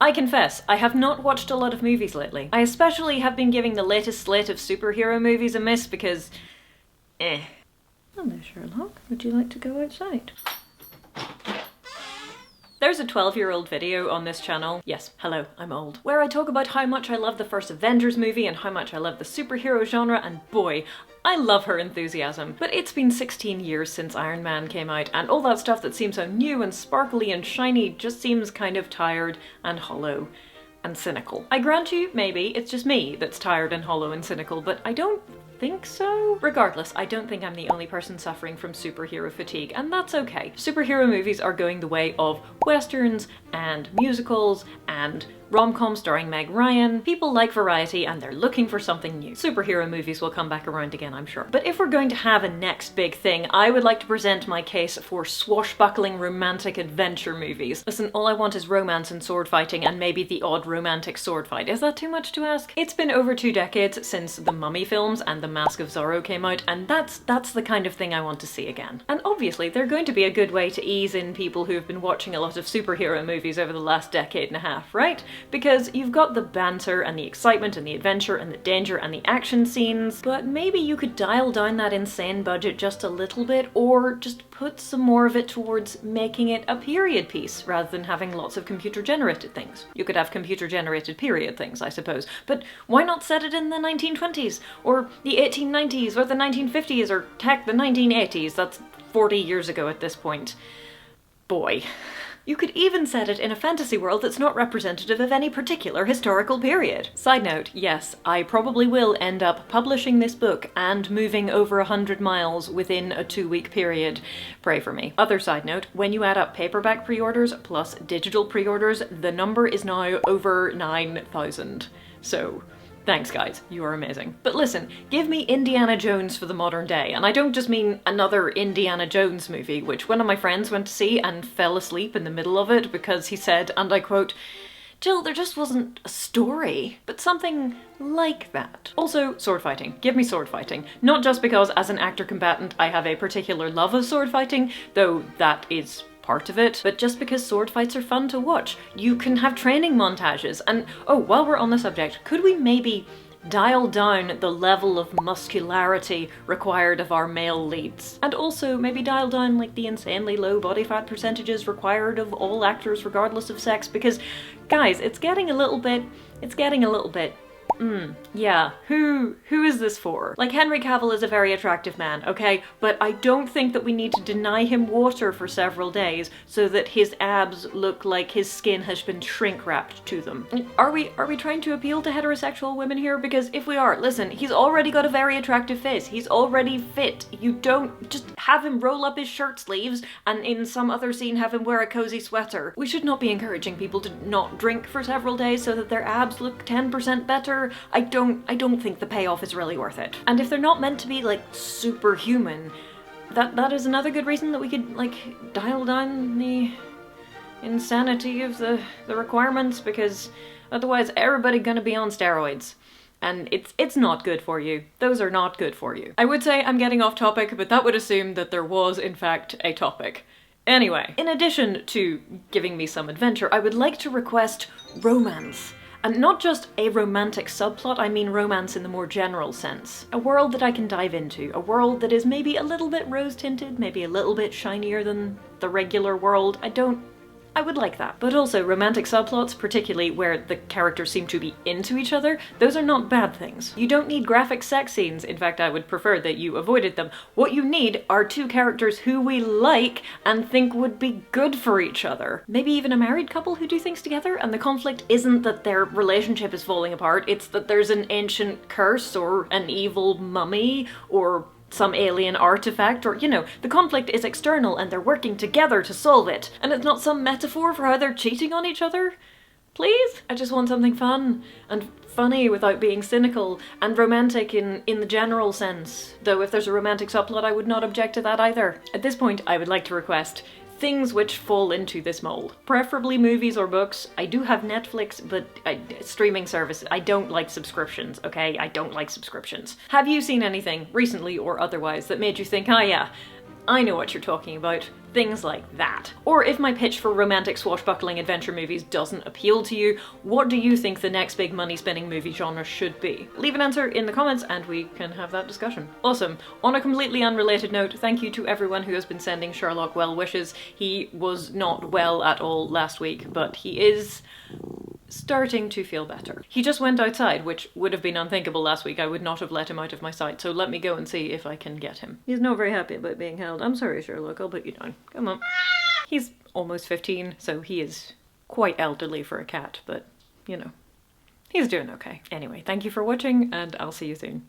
I confess, I have not watched a lot of movies lately. I especially have been giving the latest slate of superhero movies a miss because... Hello, Sherlock. Would you like to go outside? There's a 12-year-old video on this channel, yes, hello, I'm old, where I talk about how much I love the first Avengers movie and how much I love the superhero genre, and boy, I love her enthusiasm. But it's been 16 years since Iron Man came out, and all that stuff that seems so new and sparkly and shiny just seems kind of tired and hollow and cynical. I grant you, maybe it's just me that's tired and hollow and cynical, but I don't think so. Regardless, I don't think I'm the only person suffering from superhero fatigue, and that's okay. Superhero movies are going the way of westerns and musicals and rom-coms starring Meg Ryan. People like variety and they're looking for something new. Superhero movies will come back around again, I'm sure. But if we're going to have a next big thing, I would like to present my case for swashbuckling romantic adventure movies. Listen, all I want is romance and sword fighting and maybe the odd romantic sword fight. Is that too much to ask? It's been over 2 decades since the Mummy films and The Mask of Zorro came out, and that's the kind of thing I want to see again. And obviously they're going to be a good way to ease in people who have been watching a lot of superhero movies over the last decade and a half, right? Because you've got the banter and the excitement and the adventure and the danger and the action scenes, but maybe you could dial down that insane budget just a little bit, or just put some more of it towards making it a period piece rather than having lots of computer-generated things. You could have computer-generated period things, I suppose, but why not set it in the 1920s, or the 1890s, or the 1950s, or heck, the 1980s? That's 40 years ago at this point. Boy. You could even set it in a fantasy world that's not representative of any particular historical period. Side note, yes, I probably will end up publishing this book and moving over 100 miles within a 2-week period. Pray for me. Other side note, when you add up paperback pre-orders plus digital pre-orders, the number is now over 9,000. So, thanks guys, you are amazing. But listen, give me Indiana Jones for the modern day, and I don't just mean another Indiana Jones movie, which one of my friends went to see and fell asleep in the middle of it because he said, and I quote, "Jill, there just wasn't a story," but something like that. Also, sword fighting. Give me sword fighting. Not just because as an actor combatant I have a particular love of sword fighting, though that is part of it, but just because sword fights are fun to watch. You can have training montages, and oh, while we're on the subject, could we maybe dial down the level of muscularity required of our male leads? And also maybe dial down like the insanely low body fat percentages required of all actors regardless of sex, because guys, it's getting a little bit, yeah, who is this for? Like, Henry Cavill is a very attractive man, okay? But I don't think that we need to deny him water for several days so that his abs look like his skin has been shrink-wrapped to them. Are we trying to appeal to heterosexual women here? Because if we are, listen, he's already got a very attractive face. He's already fit. You don't just have him roll up his shirt sleeves and in some other scene have him wear a cozy sweater. We should not be encouraging people to not drink for several days so that their abs look 10% better. I don't think the payoff is really worth it. And if they're not meant to be like superhuman, that is another good reason that we could like dial down the insanity of the requirements, because otherwise everybody gonna be on steroids. And it's not good for you. Those are not good for you. I would say I'm getting off topic, but that would assume that there was in fact a topic. Anyway, in addition to giving me some adventure, I would like to request romance. And not just a romantic subplot, I mean romance in the more general sense. A world that I can dive into, a world that is maybe a little bit rose-tinted, maybe a little bit shinier than the regular world. I would like that. But also romantic subplots, particularly where the characters seem to be into each other, those are not bad things. You don't need graphic sex scenes. In fact, I would prefer that you avoided them. What you need are 2 characters who we like and think would be good for each other. Maybe even a married couple who do things together, and the conflict isn't that their relationship is falling apart, it's that there's an ancient curse or an evil mummy or some alien artifact, or, you know, the conflict is external and they're working together to solve it. And it's not some metaphor for how they're cheating on each other. Please? I just want something fun and funny without being cynical, and romantic in the general sense. Though if there's a romantic subplot, I would not object to that either. At this point, I would like to request things which fall into this mold. Preferably movies or books. I do have Netflix, but streaming services. I don't like subscriptions, okay? I don't like subscriptions. Have you seen anything, recently or otherwise, that made you think, oh yeah, I know what you're talking about. Things like that. Or if my pitch for romantic swashbuckling adventure movies doesn't appeal to you, what do you think the next big money-spinning movie genre should be? Leave an answer in the comments and we can have that discussion. Awesome. On a completely unrelated note, thank you to everyone who has been sending Sherlock well wishes. He was not well at all last week, but he is starting to feel better. He just went outside, which would have been unthinkable last week. I would not have let him out of my sight, so let me go and see if I can get him. He's not very happy about being held. I'm sorry, Sherlock, I'll put you down. Come on. He's almost 15, so he is quite elderly for a cat, but, you know, he's doing okay. Anyway, thank you for watching, and I'll see you soon.